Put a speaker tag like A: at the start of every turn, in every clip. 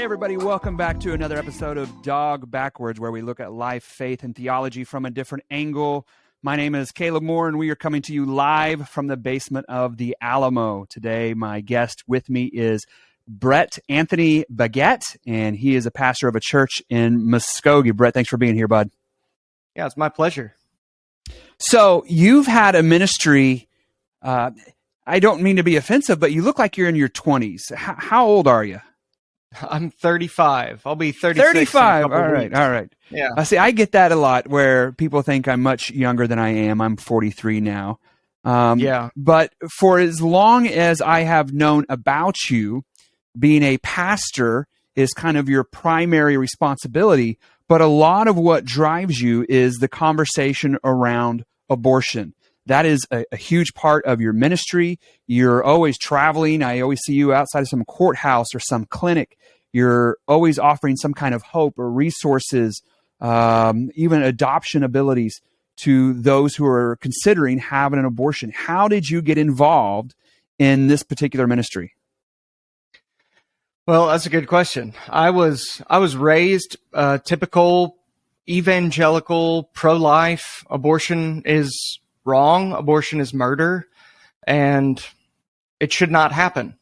A: everybody, welcome back to another episode of Dog Backwards, where we look at life, faith, and theology from a different angle. My name is Caleb Moore, and we are coming to you live from the basement of the Alamo. Today, my guest with me is Brett Anthony Baggett, and he is a pastor of a church in Muskogee. Brett, thanks for being here, bud.
B: Yeah, it's my pleasure.
A: So you've had a ministry, I don't mean to be offensive, but you look like you're in your 20s. How old are you?
B: I'm 35. I'll be 36.
A: 35. All right.
B: Yeah.
A: See, I get that a lot where people think I'm much younger than I am. I'm 43 now. But for as long as I have known about you, being a pastor is kind of your primary responsibility. But a lot of what drives you is the conversation around abortion. That is a huge part of your ministry. You're always traveling. I always see you outside of some courthouse or some clinic. You're always offering some kind of hope or resources, even adoption abilities to those who are considering having an abortion. How did you get involved in this particular ministry?
B: Well, that's a good question. I was raised typical evangelical pro-life. Abortion is wrong. Abortion is murder, and it should not happen.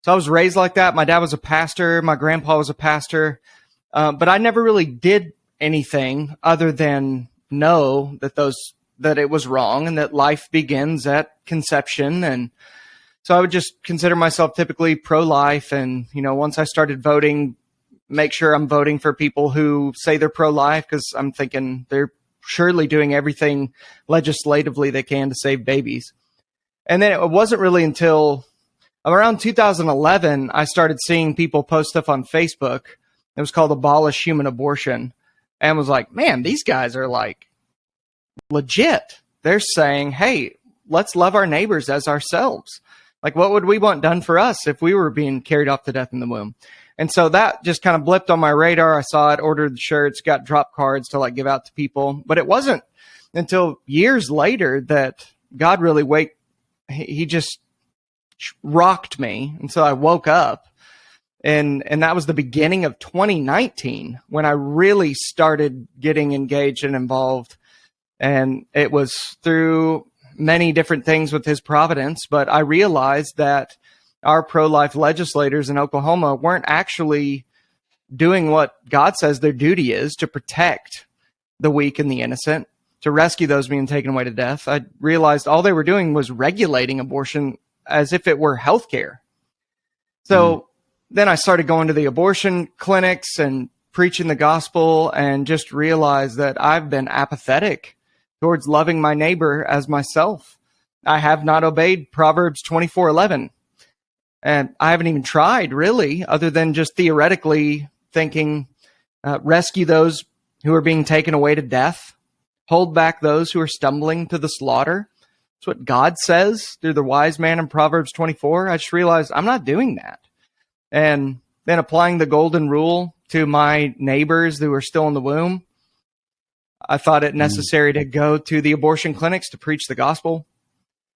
B: So I was raised like that. My dad was a pastor. My grandpa was a pastor. But I never really did anything other than know that it was wrong and that life begins at conception. And so I would just consider myself typically pro-life. And, once I started voting, make sure I'm voting for people who say they're pro-life, because I'm thinking they're surely doing everything legislatively they can to save babies. And then it wasn't really until around 2011, I started seeing people post stuff on Facebook. It was called Abolish Human Abortion. And was like, man, these guys are like legit. They're saying, hey, let's love our neighbors as ourselves. Like, what would we want done for us if we were being carried off to death in the womb? And so that just kind of blipped on my radar. I saw it, ordered the shirts, got drop cards to give out to people. But it wasn't until years later that God really he just rocked me. And so I woke up, and that was the beginning of 2019 when I really started getting engaged and involved. And it was through many different things with his providence, but I realized that our pro-life legislators in Oklahoma weren't actually doing what God says their duty is, to protect the weak and the innocent, to rescue those being taken away to death. I realized all they were doing was regulating abortion as if it were healthcare. So then I started going to the abortion clinics and preaching the gospel, and just realized that I've been apathetic towards loving my neighbor as myself. I have not obeyed Proverbs 24:11. And I haven't even tried, really, other than just theoretically thinking, rescue those who are being taken away to death, hold back those who are stumbling to the slaughter. That's what God says through the wise man in Proverbs 24. I just realized I'm not doing that. And then applying the golden rule to my neighbors who are still in the womb, I thought it necessary to go to the abortion clinics to preach the gospel,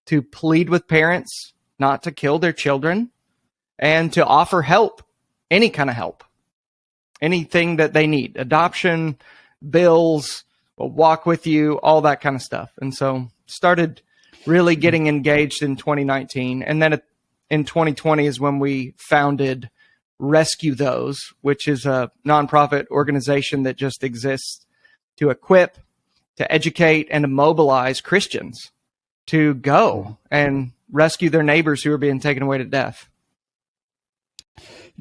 B: to plead with parents not to kill their children, and to offer help, any kind of help, anything that they need, adoption, bills, we'll walk with you, all that kind of stuff. And so started really getting engaged in 2019. And then in 2020 is when we founded Rescue Those, which is a nonprofit organization that just exists to equip, to educate, and to mobilize Christians to go and rescue their neighbors who are being taken away to death.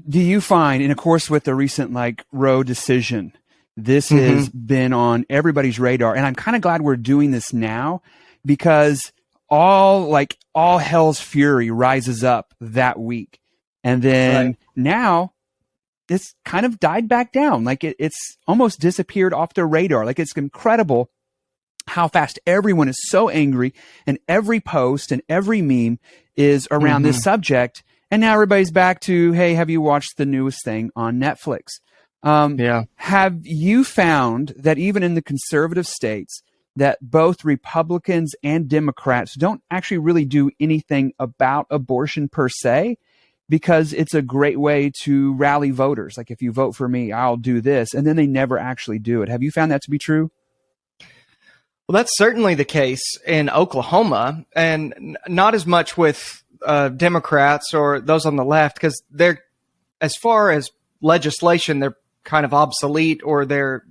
A: Do you find, and of course with the recent Roe decision, this has been on everybody's radar, and I'm kind of glad we're doing this now, because all hell's fury rises up that week, and then now it's kind of died back down. It's almost disappeared off the radar. It's incredible how fast everyone is so angry, and every post and every meme is around this subject. And now everybody's back to, hey, have you watched the newest thing on Netflix? Have you found that even in the conservative states, that both Republicans and Democrats don't actually really do anything about abortion per se? because it's a great way to rally voters. Like, if you vote for me, I'll do this. And then they never actually do it. Have you found that to be true?
B: Well, that's certainly the case in Oklahoma, and not as much with Democrats or those on the left, because they're, as far as legislation, they're kind of obsolete, or they're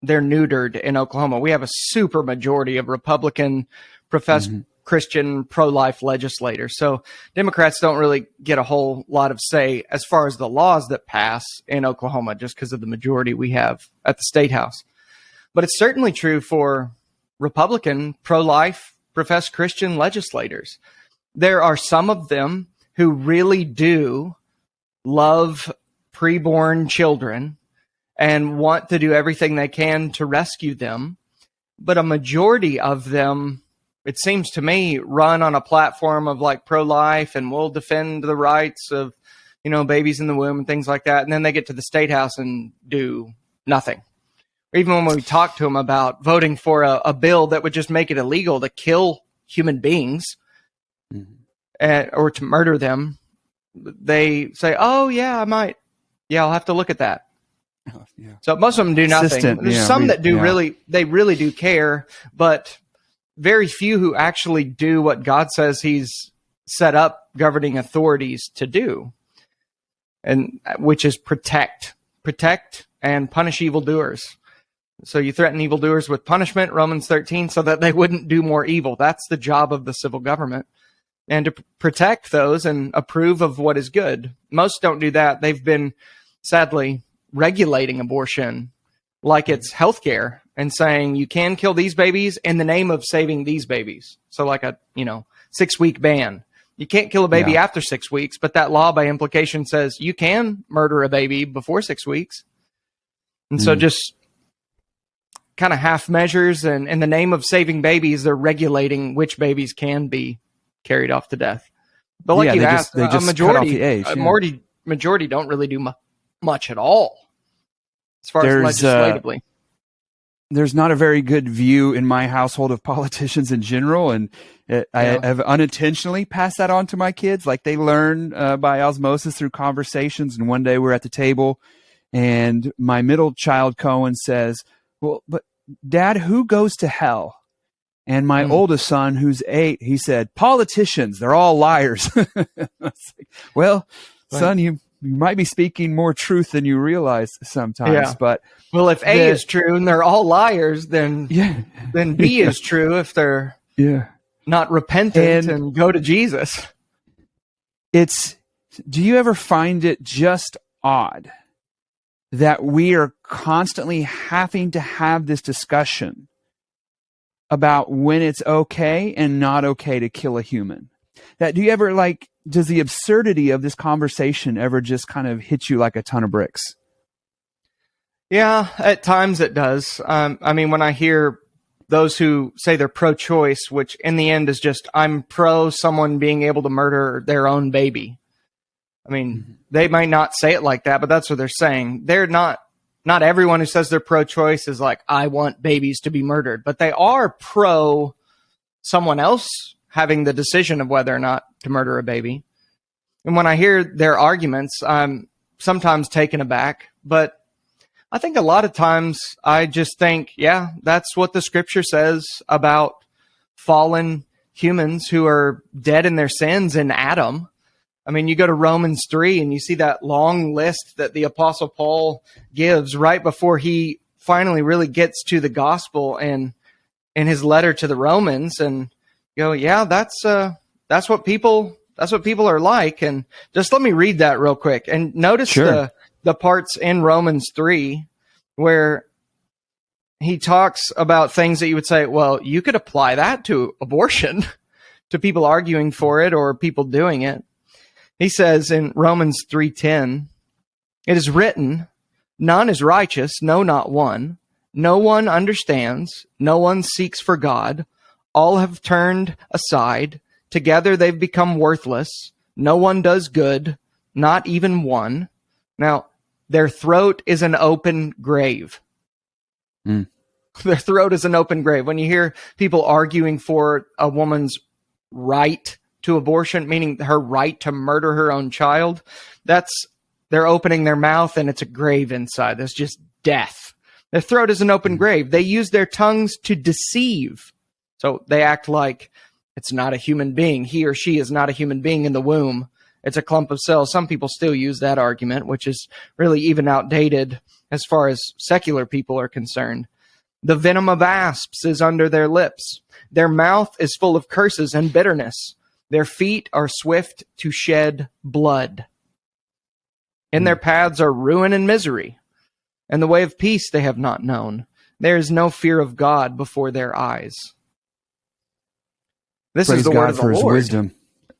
B: neutered in Oklahoma. We have a super majority of Republican professed Christian pro-life legislators. So Democrats don't really get a whole lot of say as far as the laws that pass in Oklahoma, just because of the majority we have at the state house. But it's certainly true for Republican pro-life professed Christian legislators. There are some of them who really do love preborn children and want to do everything they can to rescue them. But a majority of them, it seems to me, run on a platform of like pro-life and will defend the rights of, babies in the womb and things like that. And then they get to the state house and do nothing. Even when we talk to them about voting for a bill that would just make it illegal to kill human beings or to murder them, they say, oh, yeah, I might. Yeah, I'll have to look at that. Oh, yeah. So most of them do nothing. There's some that do they really do care, but very few who actually do what God says he's set up governing authorities to do, and which is protect and punish evildoers. So you threaten evildoers with punishment, Romans 13, so that they wouldn't do more evil. That's the job of the civil government, and to protect those and approve of what is good. Most don't do that. They've been, sadly, regulating abortion like it's healthcare and saying you can kill these babies in the name of saving these babies. So like a 6-week ban. You can't kill a baby after 6 weeks, but that law by implication says you can murder a baby before 6 weeks. And so just kind of half measures, and in the name of saving babies, they're regulating which babies can be carried off to death. But like you asked, a majority don't really do much at all as far as legislatively.
A: There's not a very good view in my household of politicians in general, and I have unintentionally passed that on to my kids. Like, they learn by osmosis through conversations. And one day we're at the table, and my middle child, Cohen, says, well, but Dad, who goes to hell? And my oldest son, who's 8, he said, politicians, they're all liars. Well, son, you might be speaking more truth than you realize sometimes. Yeah. But
B: if A is true and they're all liars, then B is true if they're not repentant and go to Jesus.
A: Do you ever find it just odd that we are constantly having to have this discussion about when it's okay and not okay to kill a human? Do you ever, does the absurdity of this conversation ever just kind of hit you like a ton of bricks?
B: Yeah, at times it does. When I hear those who say they're pro-choice, which in the end is just, I'm pro someone being able to murder their own baby. They might not say it like that, but that's what they're saying. They're not everyone who says they're pro-choice is like, I want babies to be murdered, but they are pro someone else having the decision of whether or not to murder a baby. And when I hear their arguments, I'm sometimes taken aback, but I think a lot of times I just think, yeah, that's what the scripture says about fallen humans who are dead in their sins in Adam. You go to Romans 3 and you see that long list that the Apostle Paul gives right before he finally really gets to the gospel and in his letter to the Romans, and you go, yeah, that's what people are like. And just let me read that real quick and notice the parts in Romans 3 where he talks about things that you would say, well, you could apply that to abortion, to people arguing for it or people doing it. He says in Romans 3:10, it is written, none is righteous, no, not one. No one understands. No one seeks for God. All have turned aside. Together they've become worthless. No one does good, not even one. Now, their throat is an open grave. Their throat is an open grave. When you hear people arguing for a woman's right to abortion, meaning her right to murder her own child, they're opening their mouth and it's a grave inside. That's just death. Their throat is an open grave. They use their tongues to deceive. So they act like it's not a human being. He or she is not a human being in the womb. It's a clump of cells. Some people still use that argument, which is really even outdated as far as secular people are concerned. The venom of asps is under their lips. Their mouth is full of curses and bitterness. Their feet are swift to shed blood. In their paths are ruin and misery, and the way of peace they have not known. There is no fear of God before their eyes. This
A: Praise
B: is the
A: God
B: word of the
A: for his
B: Lord.
A: wisdom.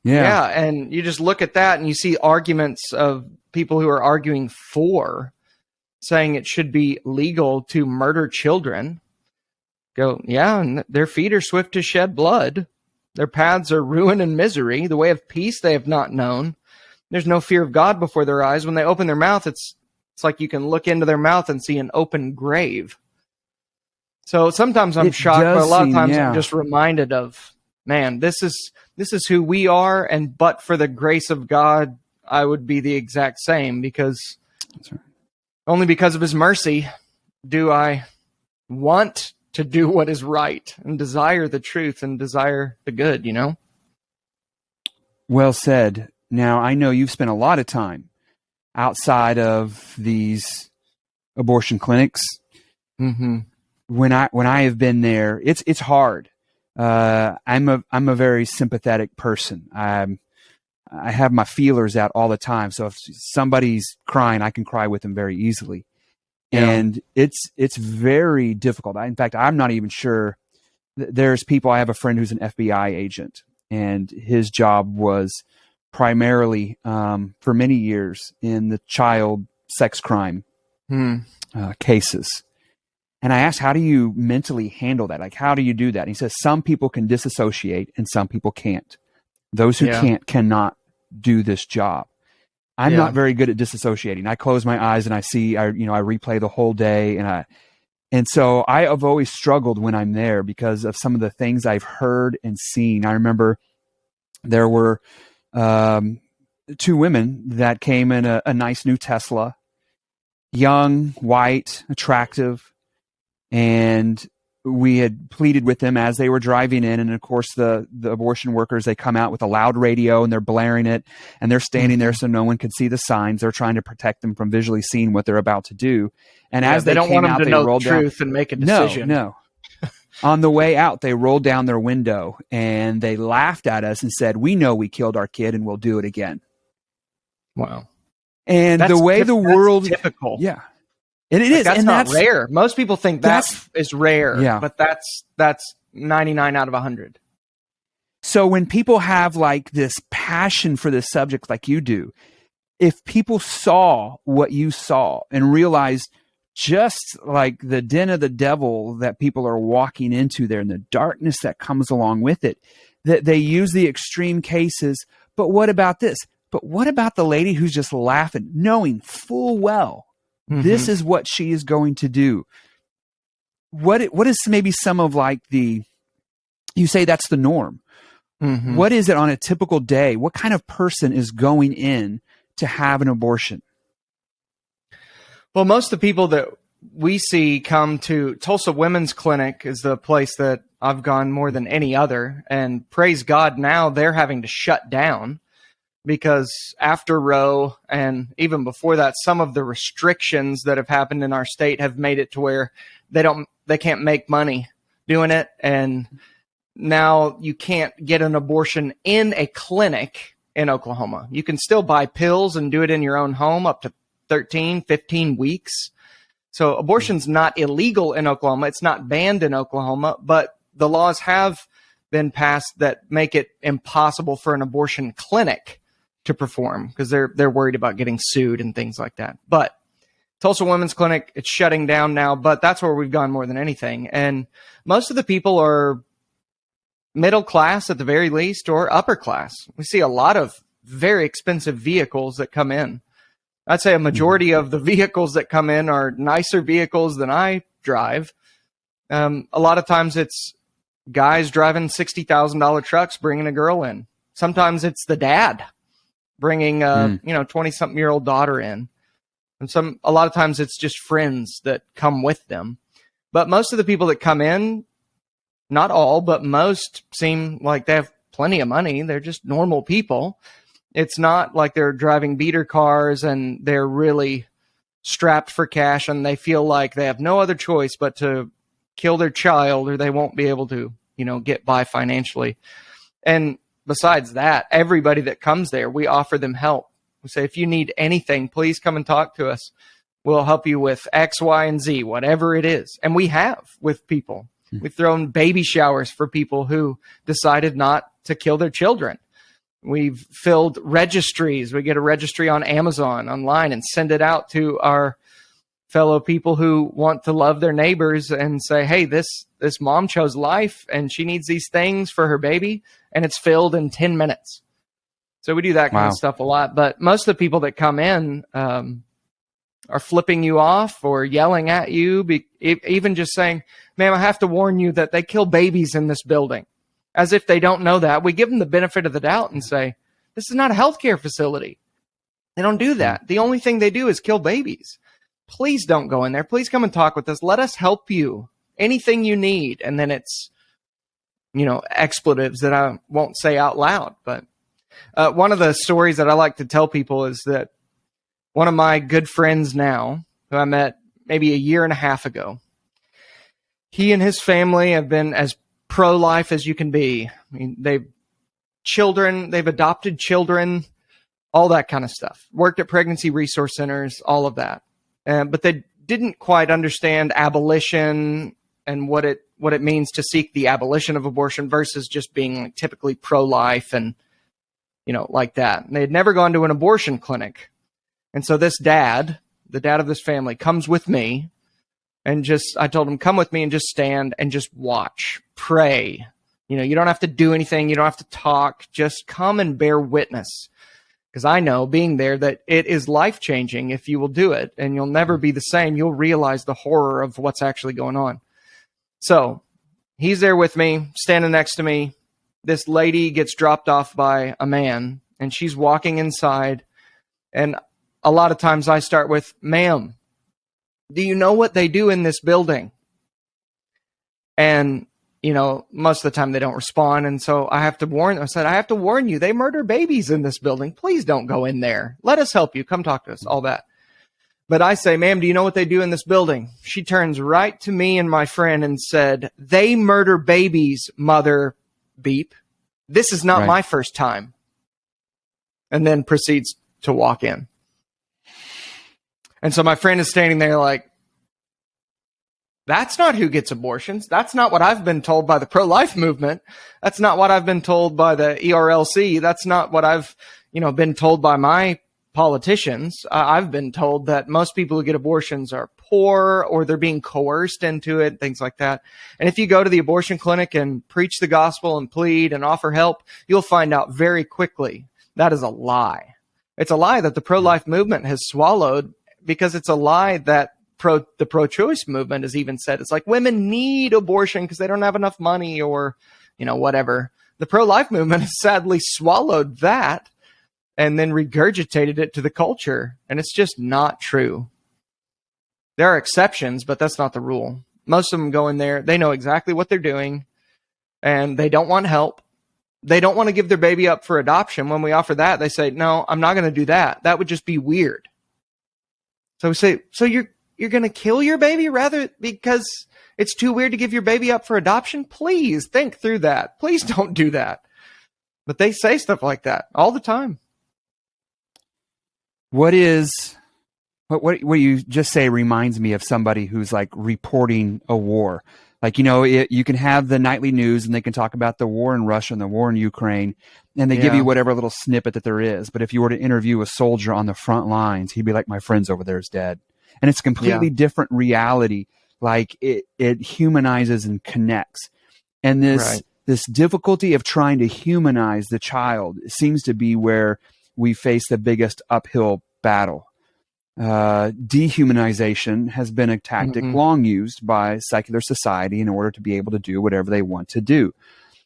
B: Yeah, and you just look at that and you see arguments of people who are arguing for saying it should be legal to murder children. Go, yeah, and their feet are swift to shed blood. Their paths are ruin and misery. The way of peace they have not known. There's no fear of God before their eyes. When they open their mouth, it's like you can look into their mouth and see an open grave. So sometimes I'm shocked, but a lot of times I'm just reminded of, man, this is who we are, and but for the grace of God, I would be the exact same, because only because of his mercy do I want to do what is right and desire the truth and desire the good, you know?
A: Well said. Now, I know you've spent a lot of time outside of these abortion clinics.
B: Mm-hmm.
A: When I have been there, it's hard. I'm a very sympathetic person. I have my feelers out all the time. So if somebody's crying, I can cry with them very easily. Yeah. And it's very difficult. In fact, I'm not even sure. There's people. I have a friend who's an FBI agent, and his job was primarily for many years in the child sex crime cases. And I asked, how do you mentally handle that? Like, how do you do that? And he says, some people can disassociate and some people can't. Those who cannot do this job. I'm not very good at disassociating. I close my eyes and I replay the whole day. And so I have always struggled when I'm there because of some of the things I've heard and seen. I remember there were two women that came in a nice new Tesla, young, white, attractive. And we had pleaded with them as they were driving in. And of course, the abortion workers, they come out with a loud radio and they're blaring it, and they're standing there so no one can see the signs. They're trying to protect them from visually seeing what they're about to do. And as they don't want them to know the truth
B: and make a decision.
A: No. On the way out, they rolled down their window and they laughed at us and said, "We know we killed our kid and we'll do it again."
B: Wow.
A: And the way the world,
B: typical.
A: Yeah. And it is,
B: that's
A: and
B: not rare. Most people think that is rare, but that's 99 out of 100.
A: So when people have like this passion for this subject, like you do, if people saw what you saw and realized just like the den of the devil that people are walking into there and the darkness that comes along with it, that they use the extreme cases. But what about this? But what about the lady who's just laughing, knowing full well this is what she is going to do? What is maybe some of like you say that's the norm. What is it on a typical day? What kind of person is going in to have an abortion?
B: Well, most of the people that we see come to Tulsa Women's Clinic is the place that I've gone more than any other. And praise God, now they're having to shut down, because after Roe and even before that, some of the restrictions that have happened in our state have made it to where they can't make money doing it. And now you can't get an abortion in a clinic in Oklahoma. You can still buy pills and do it in your own home up to 13, 15 weeks. So abortion's not illegal in Oklahoma. It's not banned in Oklahoma, but the laws have been passed that make it impossible for an abortion clinic to perform, because they're worried about getting sued and things like that. But Tulsa Women's Clinic, it's shutting down now, but that's where we've gone more than anything. And most of the people are middle class at the very least, or upper class. We see a lot of very expensive vehicles that come in. I'd say a majority of the vehicles that come in are nicer vehicles than I drive. A lot of times it's guys driving $60,000 trucks bringing a girl in. Sometimes it's the dad bringing a 20-something-year-old daughter in. And a lot of times it's just friends that come with them. But most of the people that come in, not all, but most seem like they have plenty of money. They're just normal people. It's not like they're driving beater cars and they're really strapped for cash and they feel like they have no other choice but to kill their child or they won't be able to, get by financially. And besides that, everybody that comes there, we offer them help. We say, if you need anything, please come and talk to us. We'll help you with X, Y, and Z, whatever it is. And we have with people. We've thrown baby showers for people who decided not to kill their children. We've filled registries. We get a registry on Amazon online and send it out to our fellow people who want to love their neighbors and say, hey, this mom chose life and she needs these things for her baby, and it's filled in 10 minutes. So we do that kind of stuff a lot. But most of the people that come in are flipping you off or yelling at you, even just saying, ma'am, I have to warn you that they kill babies in this building. As if they don't know that. We give them the benefit of the doubt and say, this is not a healthcare facility. They don't do that. The only thing they do is kill babies. Please don't go in there. Please come and talk with us. Let us help you. Anything you need. And then it's, expletives that I won't say out loud. But one of the stories that I like to tell people is that one of my good friends now, who I met maybe a year and a half ago, he and his family have been as pro-life as you can be. I mean, they've adopted children, all that kind of stuff. Worked at pregnancy resource centers, all of that. But they didn't quite understand abolition and what it means to seek the abolition of abortion versus just being typically pro-life and, like that. And they had never gone to an abortion clinic. And so this dad, the dad of this family, comes with me and I told him, come with me and just stand and just watch, pray. You don't have to do anything. You don't have to talk. Just come and bear witness. Because I know, being there, that it is life-changing if you will do it, and you'll never be the same. You'll realize the horror of what's actually going on. So he's there with me, standing next to me. This lady gets dropped off by a man, and she's walking inside. And a lot of times I start with, ma'am, do you know what they do in this building? And most of the time they don't respond. And so I have to warn you, they murder babies in this building. Please don't go in there. Let us help you. Come talk to us, all that. But I say, ma'am, do you know what they do in this building? She turns right to me and my friend and said, they murder babies, mother beep. This is not my first time. And then proceeds to walk in. And so my friend is standing there like, that's not who gets abortions. That's not what I've been told by the pro-life movement. That's not what I've been told by the ERLC. That's not what I've, been told by my politicians. I've been told that most people who get abortions are poor or they're being coerced into it, things like that. And if you go to the abortion clinic and preach the gospel and plead and offer help, you'll find out very quickly that is a lie. It's a lie that the pro-life movement has swallowed, because it's a lie that the pro-choice movement has even said. It's like women need abortion because they don't have enough money or, whatever. The pro-life movement has sadly swallowed that and then regurgitated it to the culture. And it's just not true. There are exceptions, but that's not the rule. Most of them go in there. They know exactly what they're doing and they don't want help. They don't want to give their baby up for adoption. When we offer that, they say, no, I'm not going to do that. That would just be weird. So we say, so you're going to kill your baby rather because it's too weird to give your baby up for adoption? Please think through that. Please don't do that. But they say stuff like that all the time.
A: What you just say reminds me of somebody who's like reporting a war. Like, you can have the nightly news and they can talk about the war in Russia and the war in Ukraine, and they give you whatever little snippet that there is. But if you were to interview a soldier on the front lines, he'd be like, my friend's over there is dead. And it's a completely different reality. Like it humanizes and connects. And this difficulty of trying to humanize the child seems to be where we face the biggest uphill battle. Dehumanization has been a tactic long used by secular society in order to be able to do whatever they want to do.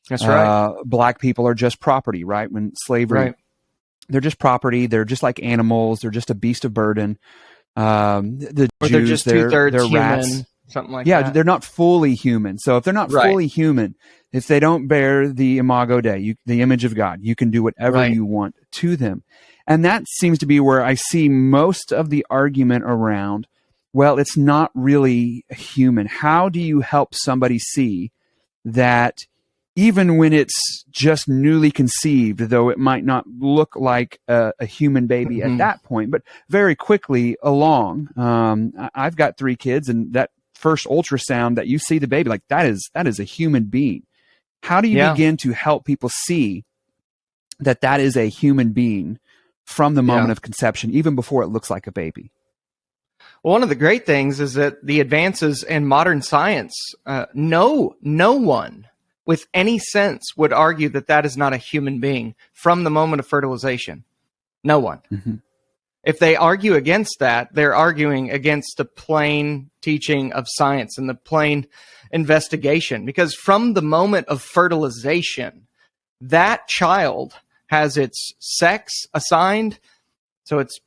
B: That's right.
A: Black people are just property, right? When slavery,
B: Right.
A: they're just property. They're just like animals. They're just a beast of burden. The
B: Or
A: Jews,
B: they're just
A: they're
B: 2/3
A: rats.
B: human, something like
A: Yeah,
B: that.
A: they're not fully human. So if they're not
B: Right.
A: fully human, if they don't bear the imago Dei, the image of God, you can do whatever
B: Right.
A: you want to them. And that seems to be where I see most of the argument around, well, it's not really human. How do you help somebody see that even when it's just newly conceived, though it might not look like a human baby at that point, but very quickly along, I've got 3 kids, and that first ultrasound that you see the baby, like that is a human being. How do you begin to help people see that that is a human being from the moment of conception, even before it looks like a baby?
B: Well, one of the great things is that the advances in modern science, no one with any sense would argue that that is not a human being from the moment of fertilization. No one.
A: Mm-hmm.
B: If they argue against that, they're arguing against the plain teaching of science and the plain investigation. Because from the moment of fertilization, that child has its sex assigned. So it's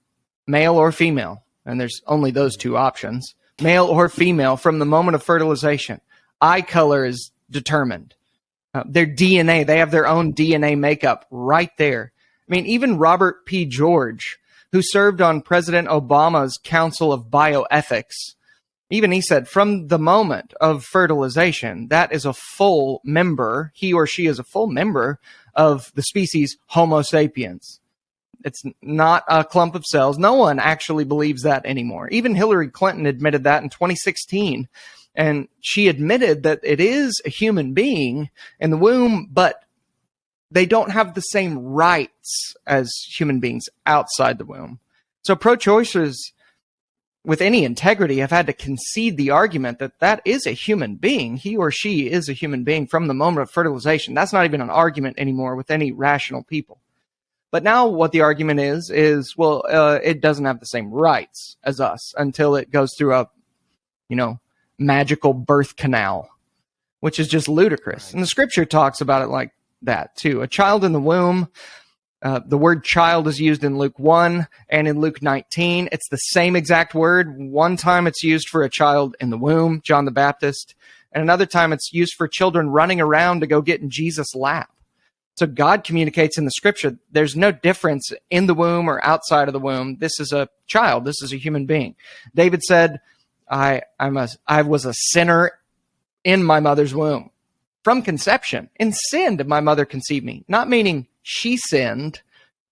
B: male or female. And there's only those 2 options, male or female, from the moment of fertilization. Eye color is determined. Their DNA, they have their own DNA makeup right there. I mean, even Robert P. George, who served on President Obama's Council of Bioethics, even he said from the moment of fertilization, that is a full member, he or she is a full member of the species Homo sapiens. It's not a clump of cells. No one actually believes that anymore. Even Hillary Clinton admitted that in 2016. And she admitted that it is a human being in the womb, but they don't have the same rights as human beings outside the womb. So pro-choicers with any integrity have had to concede the argument that that is a human being. He or she is a human being from the moment of fertilization. That's not even an argument anymore with any rational people. But now what the argument is, well, it doesn't have the same rights as us until it goes through a, magical birth canal, which is just ludicrous. Right. And the scripture talks about it like that too. A child in the womb, the word child is used in Luke 1 and in Luke 19. It's the same exact word. One time it's used for a child in the womb, John the Baptist, and another time it's used for children running around to go get in Jesus' lap. So God communicates in the scripture, there's no difference in the womb or outside of the womb. This is a child. This is a human being. David said, I was a sinner in my mother's womb. From conception, in sin did my mother conceive me. Not meaning she sinned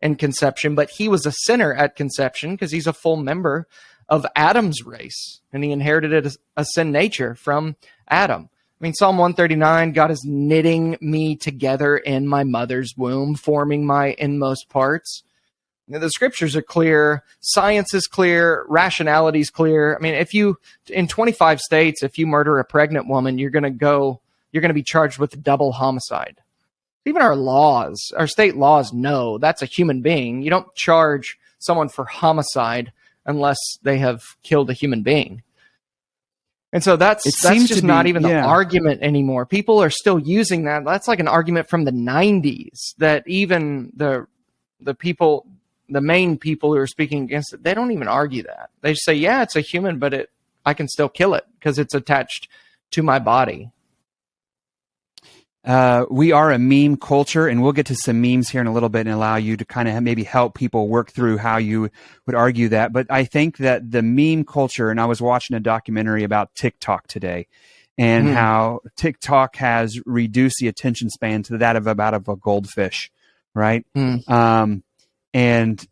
B: in conception, but he was a sinner at conception because he's a full member of Adam's race, and he inherited a sin nature from Adam. I mean, Psalm 139, God is knitting me together in my mother's womb, forming my inmost parts. The scriptures are clear. Science is clear. Rationality is clear. I mean, in 25 states, if you murder a pregnant woman, you're going to be charged with double homicide. Even our state laws know that's a human being. You don't charge someone for homicide unless they have killed a human being. And so that's just not even the argument anymore. People are still using that. That's like an argument from the 90s that even the people, the main people who are speaking against it, they don't even argue that. They just say, yeah, it's a human, but I can still kill it because it's attached to my body.
A: We are a meme culture, and we'll get to some memes here in a little bit and allow you to kind of maybe help people work through how you would argue that. But I think that the meme culture, and I was watching a documentary about TikTok today and how TikTok has reduced the attention span to that of about a goldfish, right? And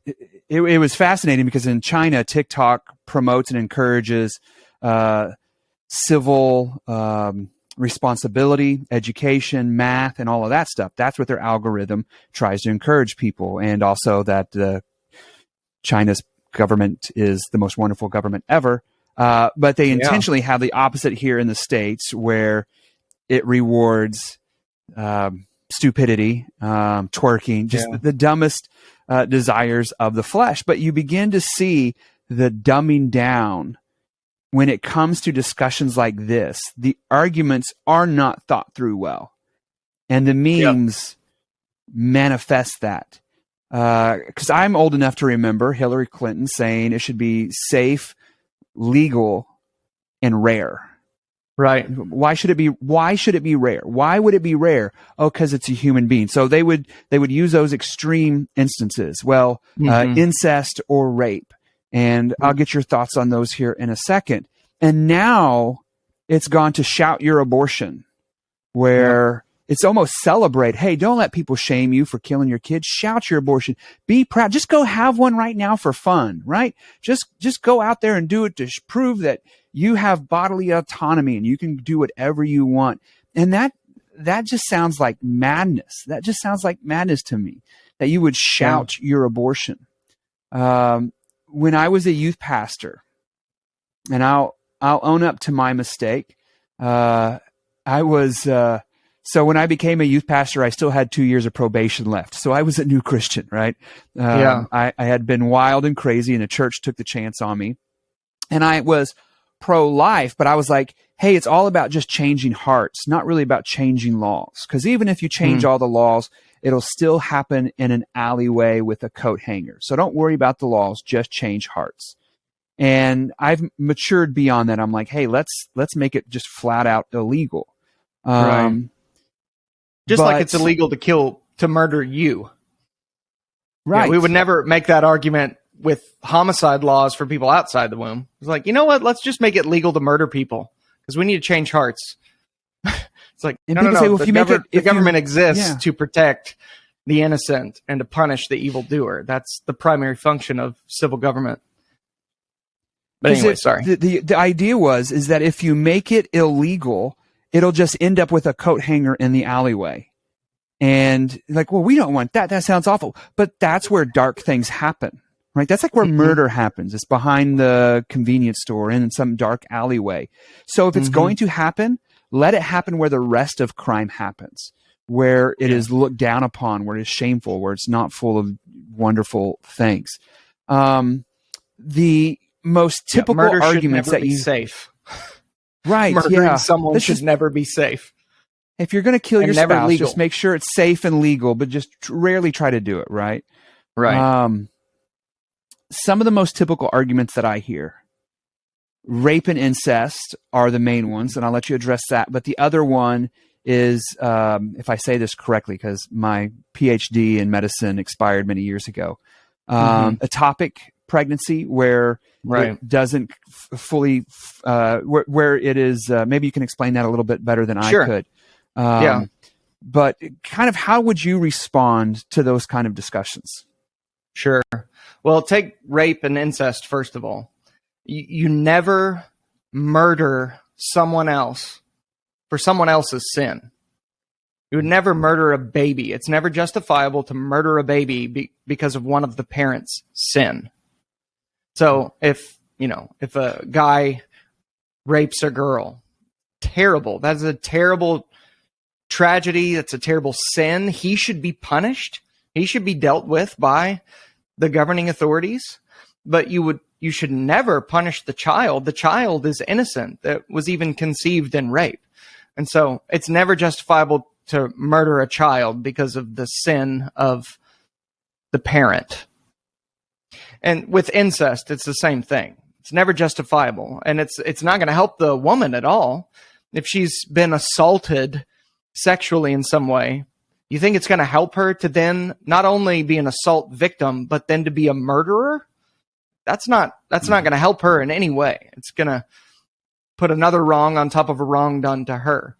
A: it was fascinating because in China, TikTok promotes and encourages civil responsibility, education, math, and all of that stuff. That's what their algorithm tries to encourage people. And also that China's government is the most wonderful government ever. But they intentionally have the opposite here in the States, where it rewards stupidity, twerking, just the dumbest desires of the flesh. But you begin to see the dumbing down when it comes to discussions like this. The arguments are not thought through well. And the memes manifest that. Because I'm old enough to remember Hillary Clinton saying it should be safe, legal, and rare.
B: Right.
A: Why should it be rare? Why would it be rare? Oh, because it's a human being. So they would use those extreme instances. Well, incest or rape. And I'll get your thoughts on those here in a second. And now it's gone to shout your abortion, where it's almost celebrate. Hey, don't let people shame you for killing your kids. Shout your abortion. Be proud. Just go have one right now for fun, right? Just go out there and do it to prove that you have bodily autonomy and you can do whatever you want. And that just sounds like madness. That just sounds like madness to me, that you would shout your abortion. When I was a youth pastor, and I'll own up to my mistake. I was, so when I became a youth pastor, I still had 2 years of probation left. So I was a new Christian, right? I had been wild and crazy, and the church took the chance on me. And I was pro-life, but I was like, hey, it's all about just changing hearts, not really about changing laws. Because even if you change all the laws, it'll still happen in an alleyway with a coat hanger. So don't worry about the laws, just change hearts. And I've matured beyond that. I'm like, hey, let's make it just flat out illegal.
B: Right. Just like it's illegal to murder you.
A: Right.
B: Yeah, we would never make that argument with homicide laws for people outside the womb. It's like, you know what? Let's just make it legal to murder people because we need to change hearts. It's like,
A: and
B: no.
A: say, well,
B: the government exists to protect the innocent and to punish the evildoer. That's the primary function of civil government. But anyway, sorry.
A: The idea is that if you make it illegal, it'll just end up with a coat hanger in the alleyway. And like, well, we don't want that. That sounds awful. But that's where dark things happen, right? That's like where murder happens. It's behind the convenience store in some dark alleyway. So if it's going to happen, let it happen where the rest of crime happens, where it is looked down upon, where it is shameful, where it's not full of wonderful things. The most typical arguments that you
B: safe.
A: Right.
B: Murdering someone should never be safe.
A: If you're going to kill your spouse, just make sure it's safe and legal, but just rarely try to do it. Right.
B: Right.
A: Some of the most typical arguments that I hear, rape and incest are the main ones, and I'll let you address that. But the other one is, if I say this correctly, because my PhD in medicine expired many years ago, ectopic pregnancy, where it doesn't fully, where it is, maybe you can explain that a little bit better than I could. But kind of how would you respond to those kind of discussions?
B: Sure. Well, take rape and incest first of all. You never murder someone else for someone else's sin. You would never murder a baby. It's never justifiable to murder a baby because of one of the parents' sin. So if a guy rapes a girl, terrible. That's a terrible tragedy. That's a terrible sin. He should be punished. He should be dealt with by the governing authorities. But you should never punish the child. The child is innocent. That was even conceived in rape. And so it's never justifiable to murder a child because of the sin of the parent. And with incest, it's the same thing. It's never justifiable. And it's not going to help the woman at all. If she's been assaulted sexually in some way, you think it's going to help her to then not only be an assault victim, but then to be a murderer? That's not going to help her in any way. It's going to put another wrong on top of a wrong done to her.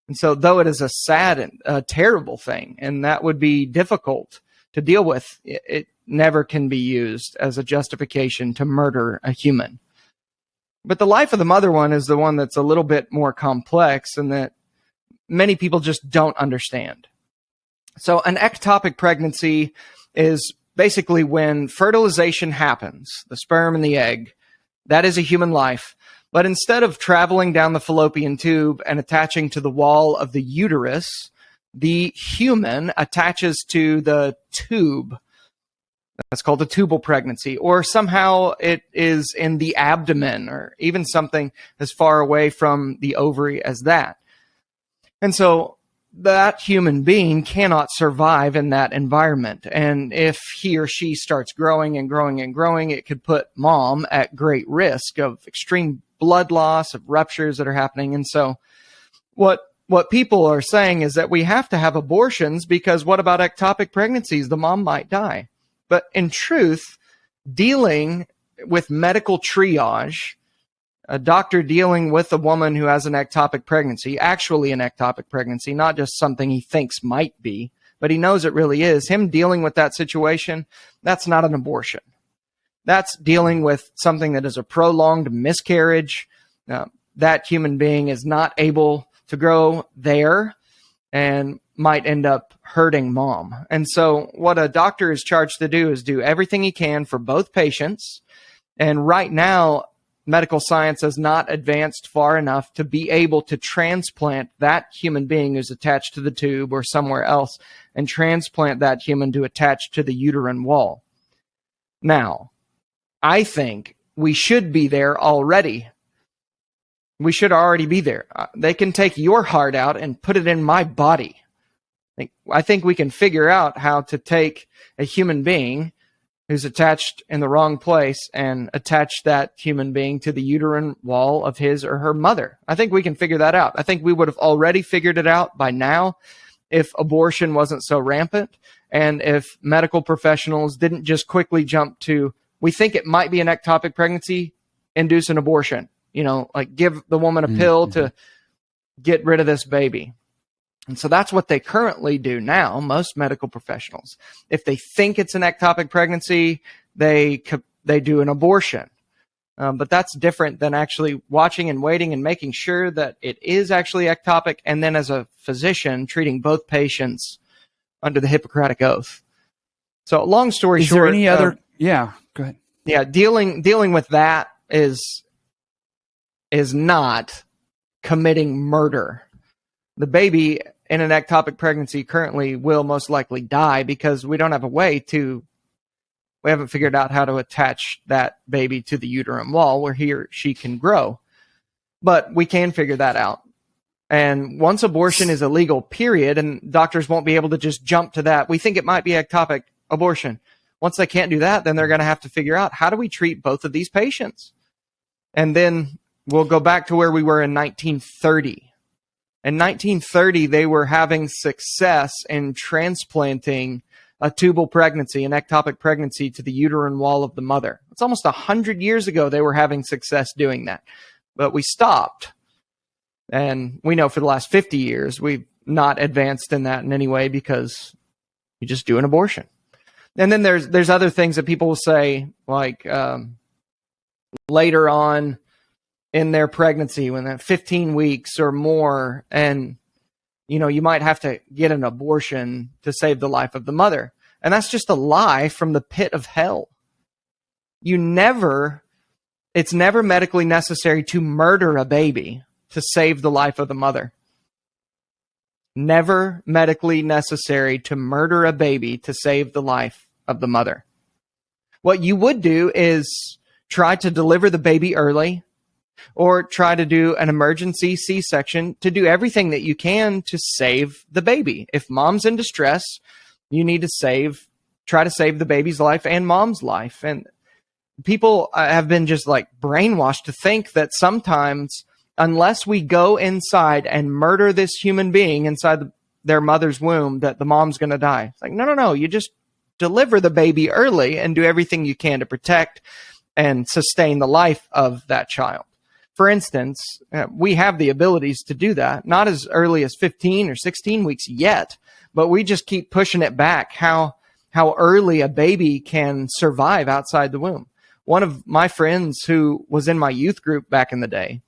B: And so though it is a sad and a terrible thing, and that would be difficult to deal with, it never can be used as a justification to murder a human. But the life of the mother one is the one that's a little bit more complex and that many people just don't understand. So an ectopic pregnancy is basically when fertilization happens, the sperm and the egg, that is a human life. But instead of traveling down the fallopian tube and attaching to the wall of the uterus, the human attaches to the tube. That's called a tubal pregnancy. Or somehow it is in the abdomen, or even something as far away from the ovary as that. And so that human being cannot survive in that environment. And if he or she starts growing and growing and growing, it could put mom at great risk of extreme blood loss, of ruptures that are happening. And so what people are saying is that we have to have abortions because what about ectopic pregnancies? The mom might die. But in truth, dealing with medical triage, a doctor dealing with a woman who has an ectopic pregnancy, actually an ectopic pregnancy, not just something he thinks might be, but he knows it really is. Him dealing with that situation, that's not an abortion. That's dealing with something that is a prolonged miscarriage. That human being is not able to grow there and might end up hurting mom. And so what a doctor is charged to do is do everything he can for both patients. And right now, medical science has not advanced far enough to be able to transplant that human being who's attached to the tube or somewhere else and transplant that human to attach to the uterine wall. Now, I think we should be there already. We should already be there. They can take your heart out and put it in my body. I think we can figure out how to take a human being who's attached in the wrong place and attach that human being to the uterine wall of his or her mother. I think we can figure that out. I think we would have already figured it out by now if abortion wasn't so rampant and if medical professionals didn't just quickly jump to, we think it might be an ectopic pregnancy, induce an abortion. Like give the woman a pill to get rid of this baby. And so that's what they currently do now, most medical professionals. If they think it's an ectopic pregnancy, they do an abortion. But that's different than actually watching and waiting and making sure that it is actually ectopic, and then as a physician, treating both patients under the Hippocratic Oath. So long story short.
A: Is there any other? Yeah, go ahead.
B: Yeah, dealing with that is not committing murder. The baby in an ectopic pregnancy currently will most likely die because we don't have a way we haven't figured out how to attach that baby to the uterine wall where he or she can grow. But we can figure that out. And once abortion is illegal, period, and doctors won't be able to just jump to that. We think it might be ectopic abortion. Once they can't do that, then they're going to have to figure out how do we treat both of these patients? And then we'll go back to where we were in 1930. In 1930, they were having success in transplanting a tubal pregnancy, an ectopic pregnancy, to the uterine wall of the mother. It's almost 100 years ago they were having success doing that. But we stopped. And we know for the last 50 years, we've not advanced in that in any way because you just do an abortion. And then there's other things that people will say, like later on in their pregnancy, when they're 15 weeks or more, and you might have to get an abortion to save the life of the mother. And that's just a lie from the pit of hell. It's never medically necessary to murder a baby to save the life of the mother. Never medically necessary to murder a baby to save the life of the mother. What you would do is try to deliver the baby early, or try to do an emergency C-section to do everything that you can to save the baby. If mom's in distress, you need to try to save the baby's life and mom's life. And people have been just like brainwashed to think that sometimes, unless we go inside and murder this human being inside their mother's womb, that the mom's going to die. It's like, no. You just deliver the baby early and do everything you can to protect and sustain the life of that child. For instance, we have the abilities to do that, not as early as 15 or 16 weeks yet, but we just keep pushing it back, how early a baby can survive outside the womb. One of my friends who was in my youth group back in the day,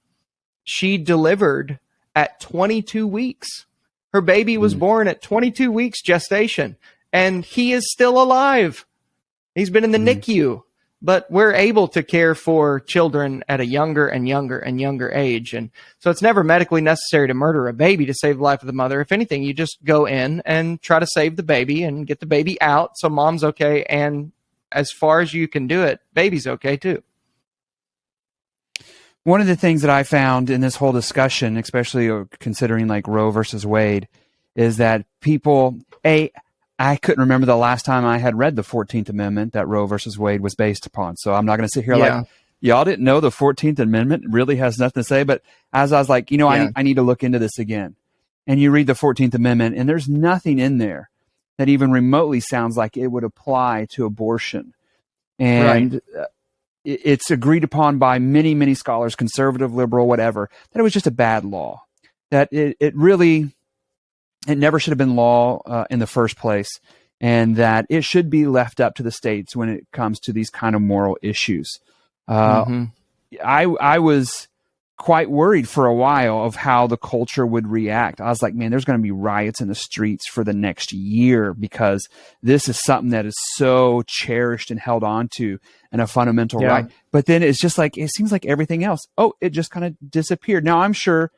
B: she delivered at 22 weeks. Her baby was born at 22 weeks gestation, and he is still alive. He's been in the NICU. But we're able to care for children at a younger and younger and younger age. And so it's never medically necessary to murder a baby to save the life of the mother. If anything, you just go in and try to save the baby and get the baby out so mom's okay. And as far as you can do it, baby's okay too.
A: One of the things that I found in this whole discussion, especially considering like Roe versus Wade, is that people, I couldn't remember the last time I had read the 14th Amendment that Roe versus Wade was based upon. So I'm not going to sit here like, y'all didn't know the 14th Amendment really has nothing to say. But as I was like, I need to look into this again. And you read the 14th Amendment, and there's nothing in there that even remotely sounds like it would apply to abortion. And it's agreed upon by many, many scholars, conservative, liberal, whatever, that it was just a bad law, that it never should have been law in the first place, and that it should be left up to the states when it comes to these kind of moral issues. I was quite worried for a while of how the culture would react. I was like, man, there's going to be riots in the streets for the next year because this is something that is so cherished and held on to and a fundamental right. But then it's just like, it seems like everything else, it just kind of disappeared. Now I'm sure,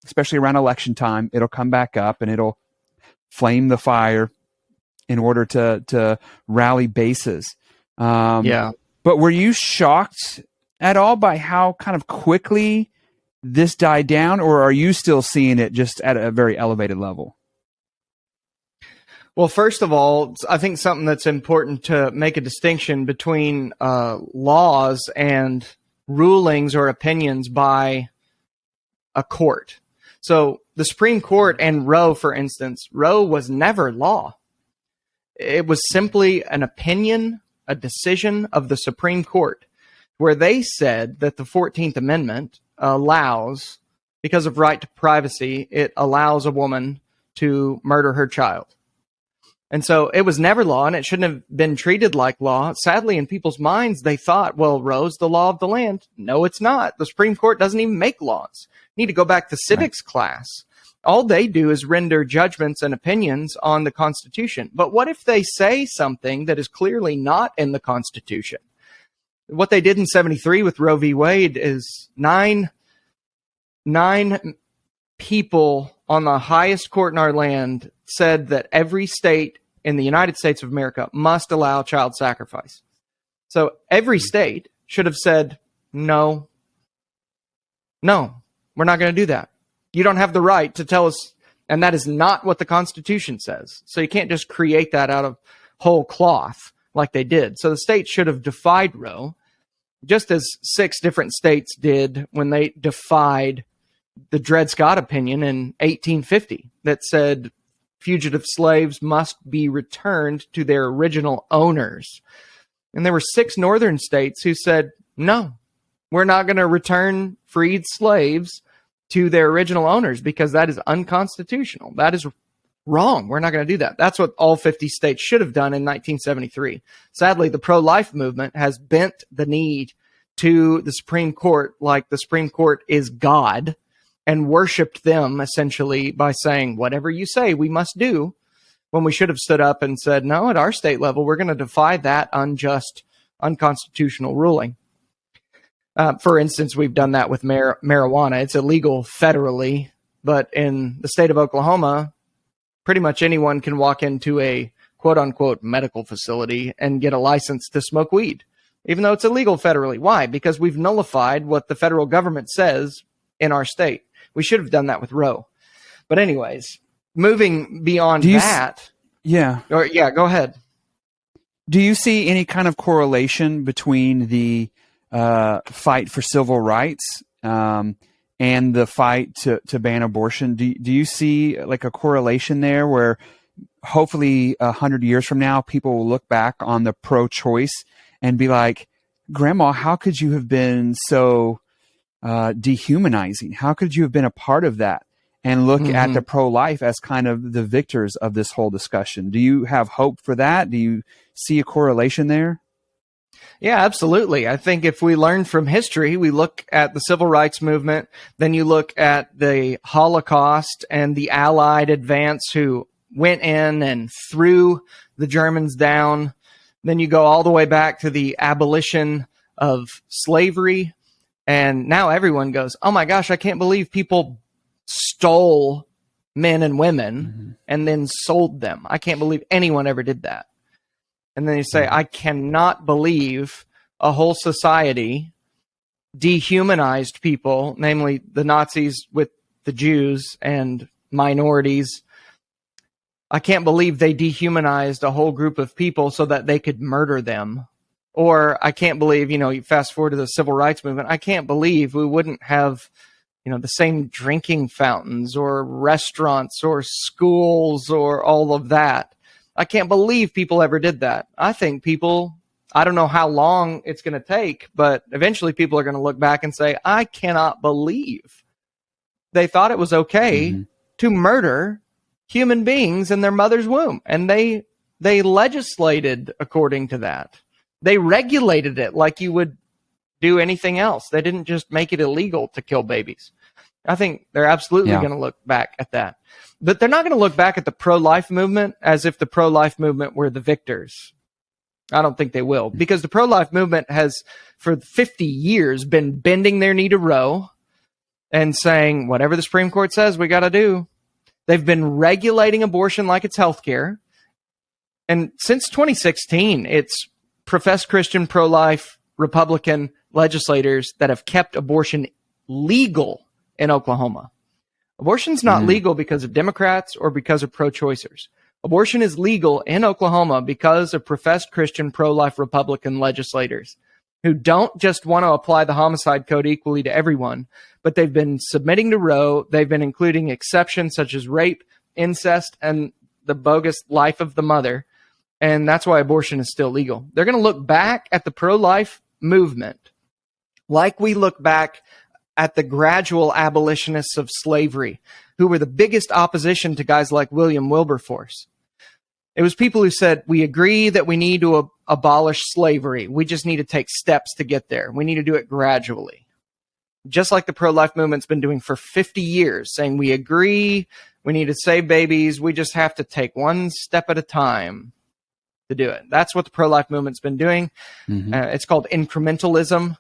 A: especially around election time, it'll come back up and it'll flame the fire in order to rally bases. But were you shocked at all by how kind of quickly this died down, or are you still seeing it just at a very elevated level?
B: Well, first of all, I think something that's important to make a distinction between laws and rulings or opinions by a court. So the Supreme Court and Roe, for instance, Roe was never law. It was simply an opinion, a decision of the Supreme Court, where they said that the 14th Amendment allows, because of right to privacy, it allows a woman to murder her child. And so it was never law, and it shouldn't have been treated like law. Sadly, in people's minds, they thought, well, Roe's the law of the land. No, it's not. The Supreme Court doesn't even make laws. You need to go back to civics class. All they do is render judgments and opinions on the Constitution. But what if they say something that is clearly not in the Constitution? What they did in 73 with Roe v. Wade is nine people on the highest court in our land said that every state in the United States of America must allow child sacrifice. So every state should have said, no, we're not going to do that. You don't have the right to tell us. And that is not what the Constitution says. So you can't just create that out of whole cloth like they did. So the states should have defied Roe, just as 6 different states did when they defied the Dred Scott opinion in 1850 that said fugitive slaves must be returned to their original owners. And there were 6 northern states who said, no, we're not going to return freed slaves to their original owners because that is unconstitutional. That is wrong. We're not going to do that. That's what all 50 states should have done in 1973. Sadly, the pro-life movement has bent the knee to the Supreme Court like the Supreme Court is God, and worshiped them essentially by saying, whatever you say, we must do, when we should have stood up and said, no, at our state level, we're going to defy that unjust, unconstitutional ruling. For instance, we've done that with marijuana. It's illegal federally, but in the state of Oklahoma, pretty much anyone can walk into a quote-unquote medical facility and get a license to smoke weed, even though it's illegal federally. Why? Because we've nullified what the federal government says in our state. We should have done that with Roe. But anyways, moving beyond that. Go ahead.
A: Do you see any kind of correlation between the fight for civil rights and the fight to ban abortion? Do you see like a correlation there where hopefully 100 years from now, people will look back on the pro-choice and be like, Grandma, how could you have been so dehumanizing? How could you have been a part of that? And look at the pro-life as kind of the victors of this whole discussion. Do you have hope for that? Do you see a correlation there?
B: Yeah, absolutely. I think if we learn from history, we look at the civil rights movement, then you look at the Holocaust and the Allied advance who went in and threw the Germans down. Then you go all the way back to the abolition of slavery. And now everyone goes, oh my gosh, I can't believe people stole men and women and then sold them. I can't believe anyone ever did that. And then you say, I cannot believe a whole society dehumanized people, namely the Nazis with the Jews and minorities, I can't believe they dehumanized a whole group of people so that they could murder them. Or I can't believe, you fast forward to the civil rights movement, I can't believe we wouldn't have, the same drinking fountains or restaurants or schools or all of that. I can't believe people ever did that. I think I don't know how long it's going to take, but eventually people are going to look back and say, I cannot believe they thought it was okay to murder human beings in their mother's womb. And they legislated according to that. They regulated it like you would do anything else. They didn't just make it illegal to kill babies. I think they're absolutely going to look back at that. But they're not going to look back at the pro-life movement as if the pro-life movement were the victors. I don't think they will, because the pro-life movement has, for 50 years, been bending their knee to Roe and saying, whatever the Supreme Court says, we got to do. They've been regulating abortion like it's healthcare. And since 2016, it's professed Christian, pro-life, Republican legislators that have kept abortion legal in Oklahoma. Abortion's not legal because of Democrats or because of pro-choicers. Abortion is legal in Oklahoma because of professed Christian, pro-life Republican legislators who don't just want to apply the homicide code equally to everyone, but they've been submitting to Roe. They've been including exceptions such as rape, incest, and the bogus life of the mother. And that's why abortion is still legal. They're going to look back at the pro-life movement like we look back at the gradual abolitionists of slavery, who were the biggest opposition to guys like William Wilberforce. It was people who said, we agree that we need to abolish slavery. We just need to take steps to get there. We need to do it gradually. Just like the pro-life movement's been doing for 50 years, saying we agree, we need to save babies. We just have to take one step at a time to do it. That's what the pro-life movement's been doing. It's called incrementalism.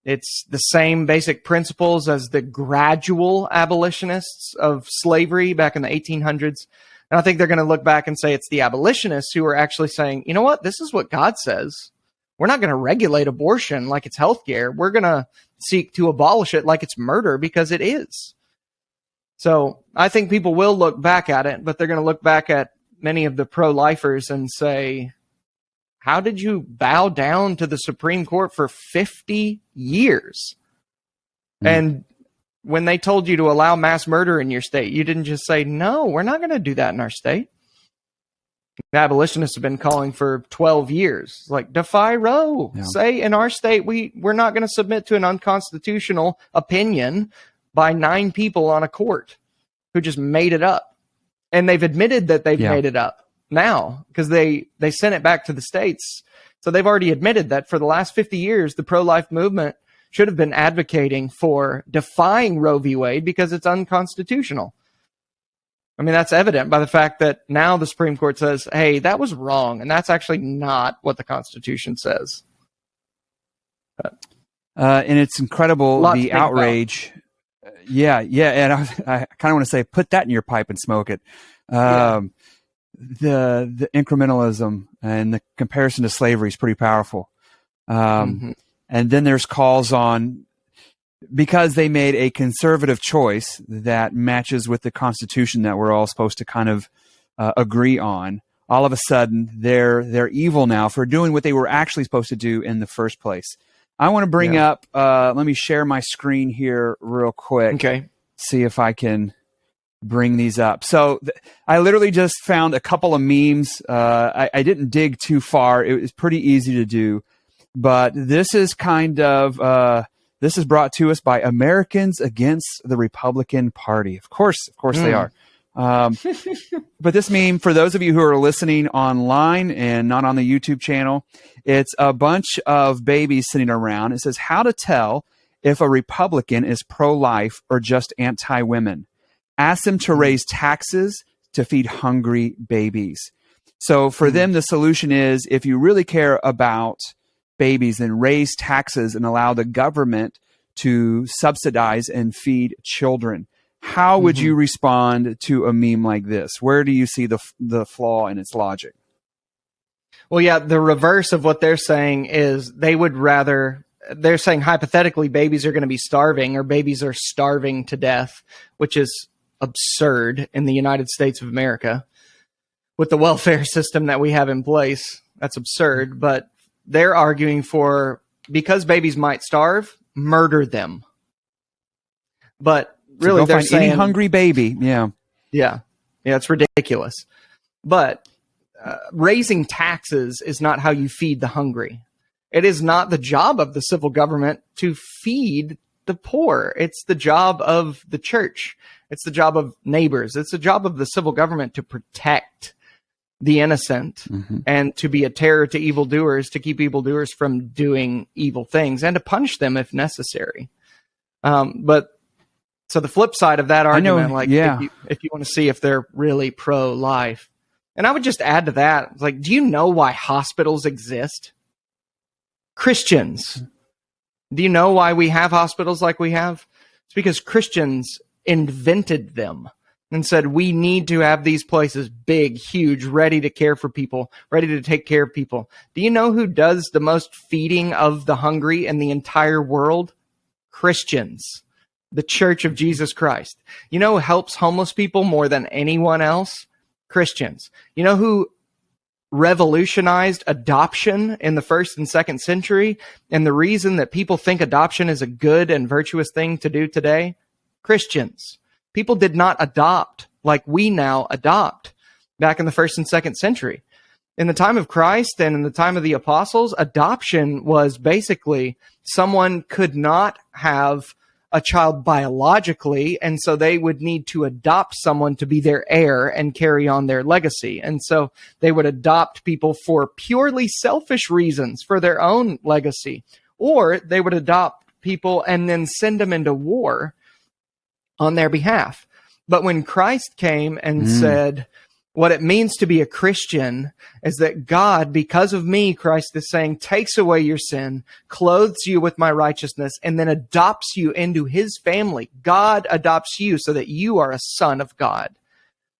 B: It's the same basic principles as the gradual abolitionists of slavery back in the 1800s. And I think they're going to look back and say it's the abolitionists who are actually saying, you know what, this is what God says. We're not going to regulate abortion like it's healthcare. We're going to seek to abolish it like it's murder, because it is. So I think people will look back at it, but they're going to look back at many of the pro-lifers and say, how did you bow down to the Supreme Court for 50 years? And when they told you to allow mass murder in your state, you didn't just say, no, we're not going to do that in our state. The abolitionists have been calling for 12 years. Like, defy Roe. Yeah. Say in our state, we're not going to submit to an unconstitutional opinion by 9 people on a court who just made it up. And they've admitted that they've made it up now, because they sent it back to the states. So they've already admitted that for the last 50 years, the pro-life movement should have been advocating for defying Roe v. Wade because it's unconstitutional. I mean, that's evident by the fact that now the Supreme Court says, hey, that was wrong. And that's actually not what the Constitution says.
A: And it's incredible, the outrage. Yeah. And I kind of want to say, put that in your pipe and smoke it. The incrementalism and the comparison to slavery is pretty powerful. And then there's calls on, because they made a conservative choice that matches with the Constitution that we're all supposed to kind of agree on, all of a sudden they're evil now for doing what they were actually supposed to do in the first place. I want to bring up, let me share my screen here real quick.
B: Okay.
A: See if I can bring these up. So I literally just found a couple of memes. I didn't dig too far. It was pretty easy to do, but this is kind of, this is brought to us by Americans Against the Republican Party. Of course they are. But this meme, for those of you who are listening online and not on the YouTube channel, it's a bunch of babies sitting around. It says, how to tell if a Republican is pro-life or just anti-women. Ask them to raise taxes to feed hungry babies. So for them, the solution is, if you really care about babies, then raise taxes and allow the government to subsidize and feed children. How would you respond to a meme like this? Where do you see the flaw in its logic?
B: Well, yeah, the reverse of what they're saying is they're saying hypothetically babies are going to be starving, or babies are starving to death, which is absurd in the United States of America. with the welfare system that we have in place. That's absurd, but they're arguing for, because babies might starve, murder them. But really, they're saying
A: any hungry baby.
B: Yeah, it's ridiculous. But raising taxes is not how you feed the hungry. It is not the job of the civil government to feed the poor. It's the job of the church. It's the job of neighbors. It's the job of the civil government to protect the innocent and to be a terror to evildoers, to keep evildoers from doing evil things and to punish them if necessary. But so the flip side of that argument, if you want to see if they're really pro-life, and I would just add to that, like, do you know why hospitals exist? Christians. Do you know why we have hospitals like we have? It's because Christians invented them and said, we need to have these places big, huge, ready to care for people, ready to take care of people. Do you know who does the most feeding of the hungry in the entire world? Christians. The Church of Jesus Christ. You know who helps homeless people more than anyone else? Christians. You know who revolutionized adoption in the 1st and 2nd century? And the reason that people think adoption is a good and virtuous thing to do today? Christians. People did not adopt like we now adopt back in the 1st and 2nd century. In the time of Christ and in the time of the apostles, adoption was basically someone could not have a child biologically, and so they would need to adopt someone to be their heir and carry on their legacy. And so they would adopt people for purely selfish reasons, for their own legacy, or they would adopt people and then send them into war on their behalf. But when Christ came and said, what it means to be a Christian is that God, because of me, Christ is saying, takes away your sin, clothes you with my righteousness, and then adopts you into his family. God adopts you so that you are a son of God.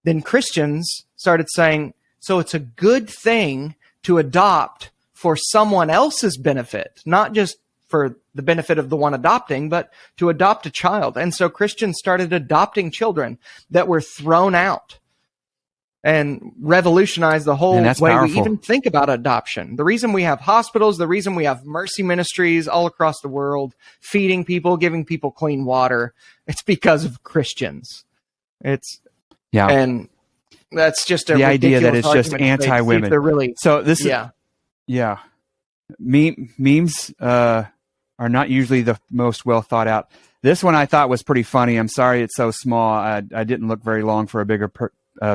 B: Then Christians started saying, so it's a good thing to adopt for someone else's benefit, not just for the benefit of the one adopting, but to adopt a child. And so Christians started adopting children that were thrown out, and revolutionize the whole way we even think about adoption. The reason we have hospitals, the reason we have mercy ministries all across the world, feeding people, giving people clean water, it's because of Christians. And that's just
A: the idea that it's just anti-women.
B: Really,
A: so this memes are not usually the most well thought out. This one I thought was pretty funny. I'm sorry it's so small. I didn't look very long for a bigger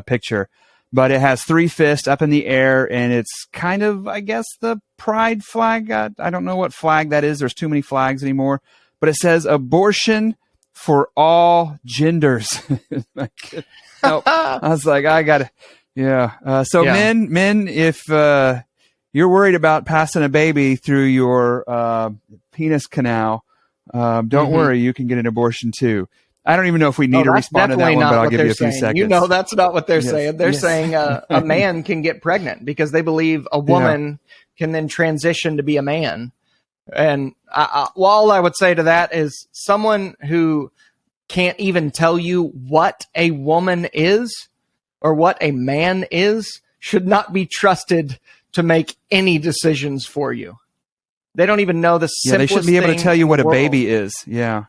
A: picture, but it has 3 fists up in the air, and it's kind of, I guess, the pride flag. I don't know what flag that is. There's too many flags anymore, but it says abortion for all genders. I was like, I gotta, men, if you're worried about passing a baby through your penis canal, don't worry, you can get an abortion too. I don't even know if we need to respond to that one, but I'll give you a few seconds.
B: You know, that's not what they're saying. They're saying a man can get pregnant because they believe a woman can then transition to be a man. And all I would say to that is someone who can't even tell you what a woman is or what a man is should not be trusted to make any decisions for you. They don't even know the simplest
A: they shouldn't be able to tell you what a baby is. Yeah,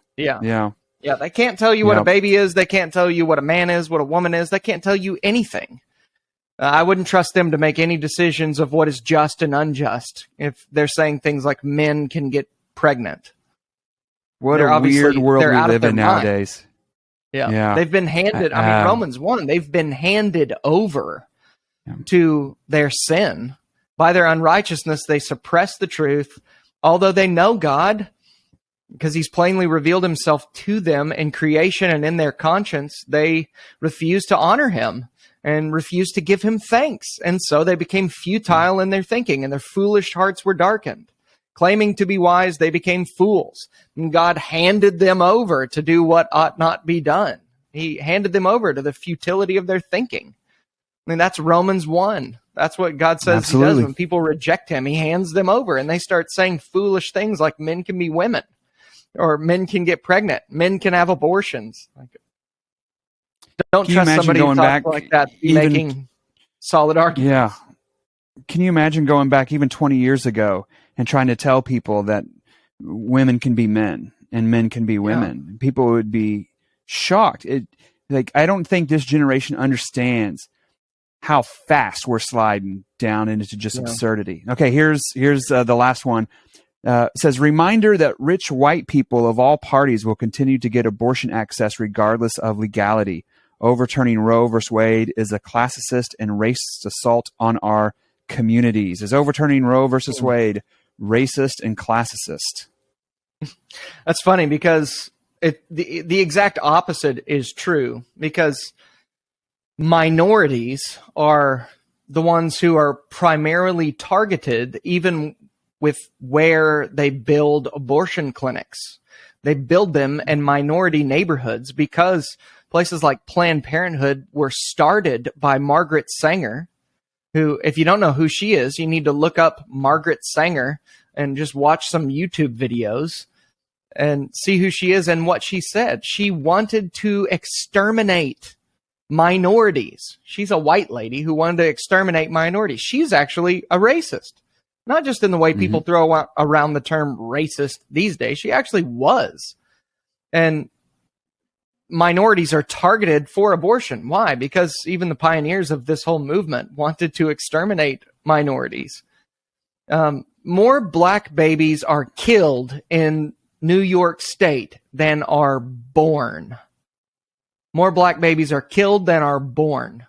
B: they can't tell you what a baby is. They can't tell you what a man is, what a woman is. They can't tell you anything. I wouldn't trust them to make any decisions of what is just and unjust if they're saying things like men can get pregnant.
A: What a weird world we live in nowadays.
B: Yeah. They've been handed, Romans 1, they've been handed over to their sin. By their unrighteousness, they suppress the truth, although they know God, because he's plainly revealed himself to them in creation and in their conscience. They refuse to honor him and refuse to give him thanks. And so they became futile in their thinking, and their foolish hearts were darkened. Claiming to be wise, they became fools. And God handed them over to do what ought not be done. He handed them over to the futility of their thinking. I mean, that's Romans 1. That's what God says he does when people reject him. He hands them over, and they start saying foolish things like men can be women, or men can get pregnant, men can have abortions. Don't trust somebody who talks like that making solid argument.
A: Yeah. Can you imagine going back even 20 years ago and trying to tell people that women can be men and men can be women? Yeah. People would be shocked. I don't think this generation understands how fast we're sliding down into just absurdity. Okay, here's the last one. It says, reminder that rich white people of all parties will continue to get abortion access regardless of legality. Overturning Roe v. Wade is a classicist and racist assault on our communities. Is overturning Roe v. Wade racist and classicist?
B: That's funny because the exact opposite is true, because minorities are the ones who are primarily targeted, even with where they build abortion clinics. They build them in minority neighborhoods because places like Planned Parenthood were started by Margaret Sanger, who, if you don't know who she is, you need to look up Margaret Sanger and just watch some YouTube videos and see who she is and what she said. She wanted to exterminate minorities. She's a white lady who wanted to exterminate minorities. She's actually a racist, not just in the way people throw around the term racist these days. She actually was. And minorities are targeted for abortion. Why? Because even the pioneers of this whole movement wanted to exterminate minorities. More black babies are killed in New York State than are born. More black babies are killed than are born,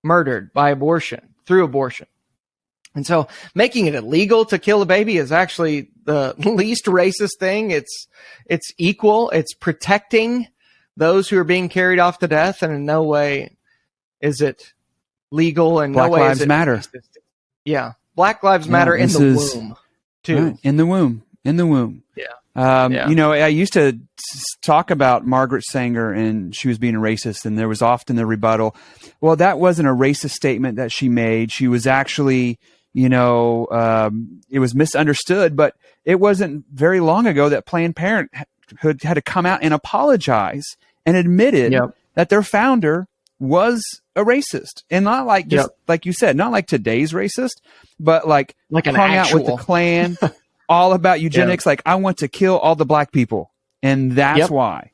B: murdered by abortion, through abortion. And so making it illegal to kill a baby is actually the least racist thing. It's equal. It's protecting those who are being carried off to death, and in no way is it legal, and
A: Black
B: no way
A: lives
B: is it
A: matter.
B: racist. Yeah. Black lives matter in the womb, too.
A: Right, in the womb.
B: Yeah.
A: I used to talk about Margaret Sanger, and she was being a racist, and there was often the rebuttal, well, that wasn't a racist statement that she made. She was actually, it was misunderstood, but it wasn't very long ago that Planned Parenthood had to come out and apologize and admitted that their founder was a racist, and not like just like you said, not like today's racist, but like
B: an
A: hung
B: actual
A: out with the Klan, all about eugenics. Like, I want to kill all the black people, and that's why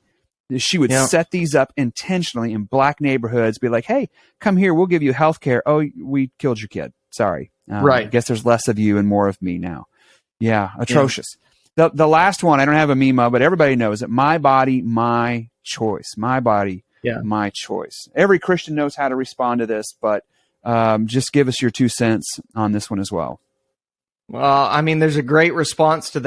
A: she would set these up intentionally in black neighborhoods. Be like, hey, come here, we'll give you health care. Oh, we killed your kid. Sorry, right. I guess there's less of you and more of me now. Yeah, atrocious. Yeah. The last one, I don't have a meme of, but everybody knows it. My body, my choice. My body, my choice. Every Christian knows how to respond to this, but just give us your 2 cents on this one as well.
B: Well, I mean, there's a great response to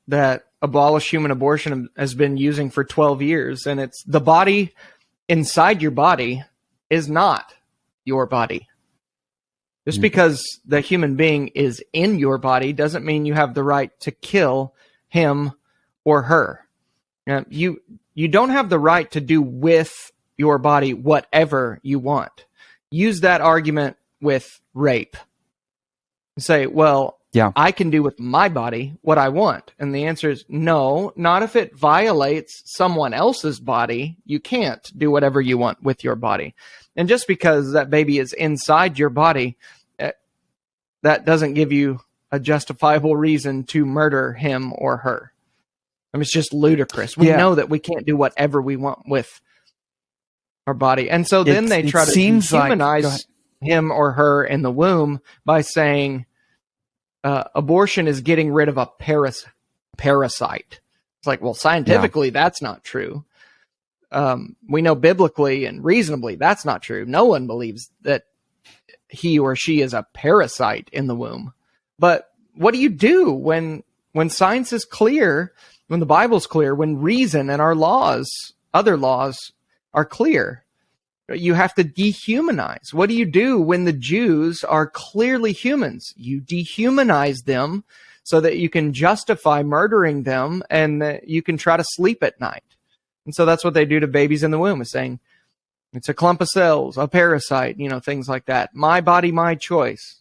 B: that Abolish Human Abortion has been using for 12 years, and it's the body inside your body is not your body. Just because the human being is in your body doesn't mean you have the right to kill him or her. You don't have the right to do with your body whatever you want. Use that argument with rape. Say, well, I can do with my body what I want. And the answer is no, not if it violates someone else's body. You can't do whatever you want with your body. And just because that baby is inside your body, that doesn't give you a justifiable reason to murder him or her. I mean, it's just ludicrous. We know that we can't do whatever we want with our body. And so then they try to dehumanize him or her in the womb by saying abortion is getting rid of a parasite. It's like, well, scientifically, that's not true. We know biblically and reasonably that's not true. No one believes that he or she is a parasite in the womb. But what do you do when science is clear, when the Bible's clear, when reason and our laws, other laws, are clear? You have to dehumanize. What do you do when the Jews are clearly humans? You dehumanize them so that you can justify murdering them and that you can try to sleep at night. And so that's what they do to babies in the womb, is saying, it's a clump of cells, a parasite, things like that. My body, my choice.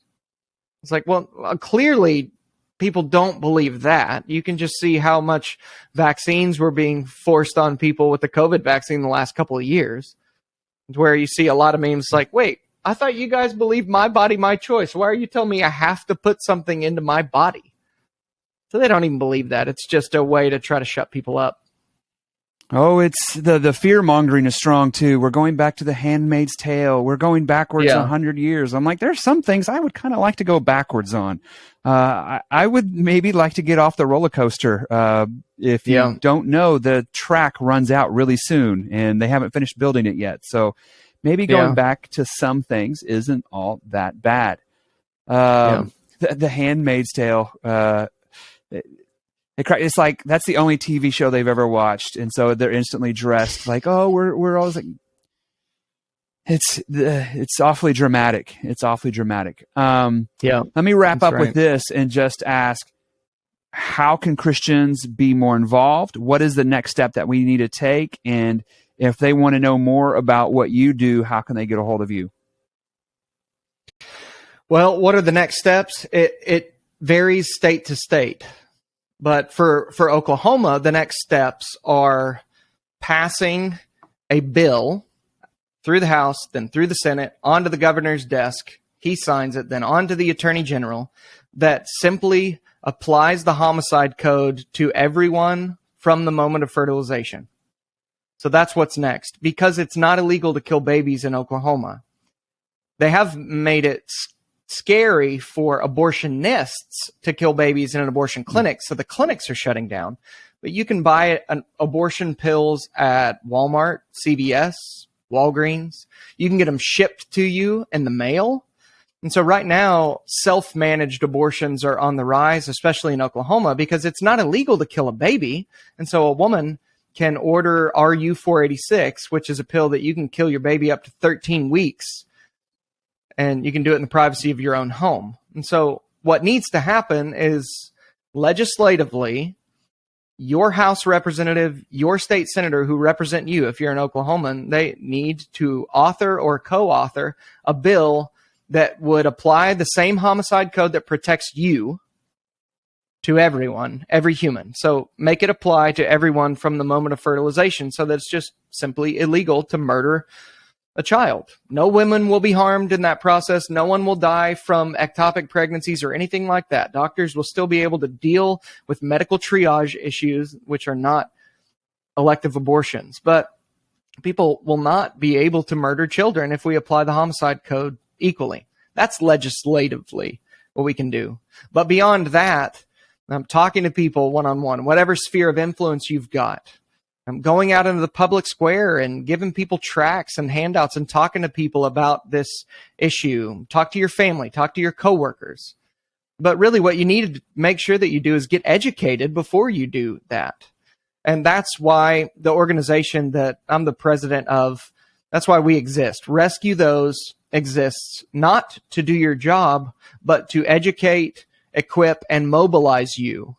B: It's like, well, clearly people don't believe that. You can just see how much vaccines were being forced on people with the COVID vaccine the last couple of years, where you see a lot of memes like, wait, I thought you guys believed my body, my choice. Why are you telling me I have to put something into my body? So they don't even believe that. It's just a way to try to shut people up.
A: Oh, it's the fear mongering is strong too. We're going back to the Handmaid's Tale. We're going backwards 100 years. I'm like, there's some things I would kind of like to go backwards on. I would maybe like to get off the roller coaster. If you don't know, the track runs out really soon, and they haven't finished building it yet. So maybe going back to some things isn't all that bad. The Handmaid's Tale. It's like that's the only TV show they've ever watched, and so they're instantly dressed like, oh, we're always like, it's awfully dramatic. It's awfully dramatic. Let me wrap up with this and just ask, how can Christians be more involved? What is the next step that we need to take? And if they want to know more about what you do, how can they get a hold of you?
B: Well, what are the next steps? It varies state to state. But for Oklahoma, the next steps are passing a bill through the House, then through the Senate, onto the governor's desk. He signs it, then onto the Attorney General, that simply applies the homicide code to everyone from the moment of fertilization. So that's what's next. Because it's not illegal to kill babies in Oklahoma, they have made it scary for abortionists to kill babies in an abortion clinic, so the clinics are shutting down. But you can buy abortion pills at Walmart, CVS, Walgreens. You can get them shipped to you in the mail. And so right now, self-managed abortions are on the rise, especially in Oklahoma, because it's not illegal to kill a baby. And so a woman can order RU486, which is a pill that you can kill your baby up to 13 weeks. And you can do it in the privacy of your own home. And so what needs to happen is legislatively, your House representative, your state senator who represent you, if you're an Oklahoman, they need to author or co-author a bill that would apply the same homicide code that protects you to everyone, every human. So make it apply to everyone from the moment of fertilization, so that it's just simply illegal to murder a child. No women will be harmed in that process. No one will die from ectopic pregnancies or anything like that. Doctors will still be able to deal with medical triage issues, which are not elective abortions. But people will not be able to murder children if we apply the homicide code equally. That's legislatively what we can do. But beyond that, I'm talking to people one-on-one, whatever sphere of influence you've got. I'm going out into the public square and giving people tracts and handouts and talking to people about this issue. Talk to your family, talk to your coworkers. But really what you need to make sure that you do is get educated before you do that. And that's why the organization that I'm the president of, that's why we exist. Rescue Those exists not to do your job, but to educate, equip, and mobilize you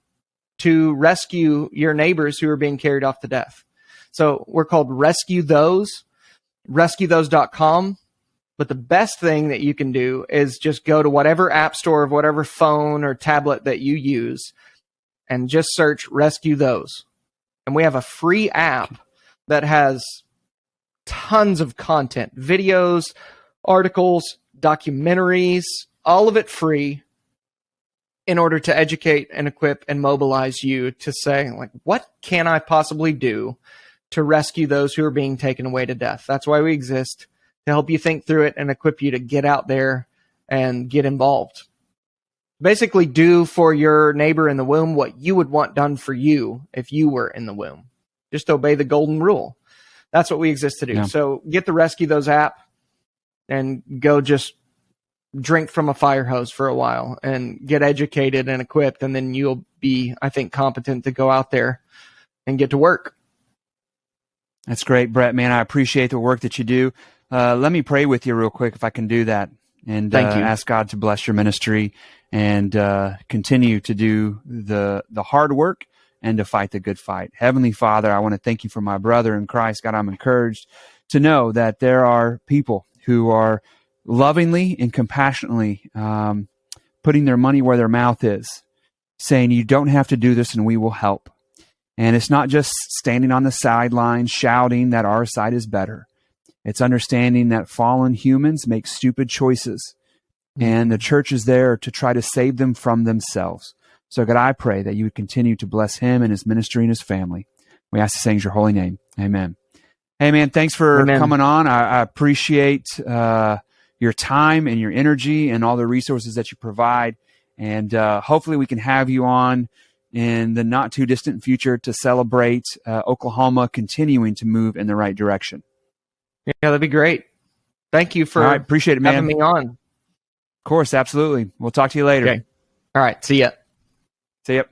B: to rescue your neighbors who are being carried off to death. So we're called Rescue Those, rescuethose.com. But the best thing that you can do is just go to whatever app store of whatever phone or tablet that you use and just search Rescue Those. And we have a free app that has tons of content, videos, articles, documentaries, all of it free, in order to educate and equip and mobilize you to say, like, what can I possibly do to rescue those who are being taken away to death? That's why we exist, to help you think through it and equip you to get out there and get involved. Basically, do for your neighbor in the womb what you would want done for you if you were in the womb. Just obey the golden rule. That's what we exist to do. Yeah. So get the Rescue Those app and go just drink from a fire hose for a while and get educated and equipped, and then you'll be, I think, competent to go out there and get to work.
A: That's great, Brett, man. I appreciate the work that you do. Let me pray with you real quick, if I can do that, and ask God to bless your ministry and continue to do the hard work and to fight the good fight. Heavenly Father, I want to thank you for my brother in Christ. God, I'm encouraged to know that there are people who are lovingly and compassionately putting their money where their mouth is, saying you don't have to do this and we will help. And it's not just standing on the sidelines shouting that our side is better. It's understanding that fallen humans make stupid choices, and the church is there to try to save them from themselves. So God, I pray that you would continue to bless him and his ministry and his family. We ask these things in your holy name. Amen. Hey, man, thanks for coming on. I appreciate your time and your energy and all the resources that you provide. And hopefully we can have you on in the not too distant future to celebrate Oklahoma continuing to move in the right direction.
B: Yeah, that'd be great. Thank you for
A: appreciate it, man.
B: having me on.
A: Of course, absolutely. We'll talk to you later.
B: Okay. All right. See ya.
A: See ya.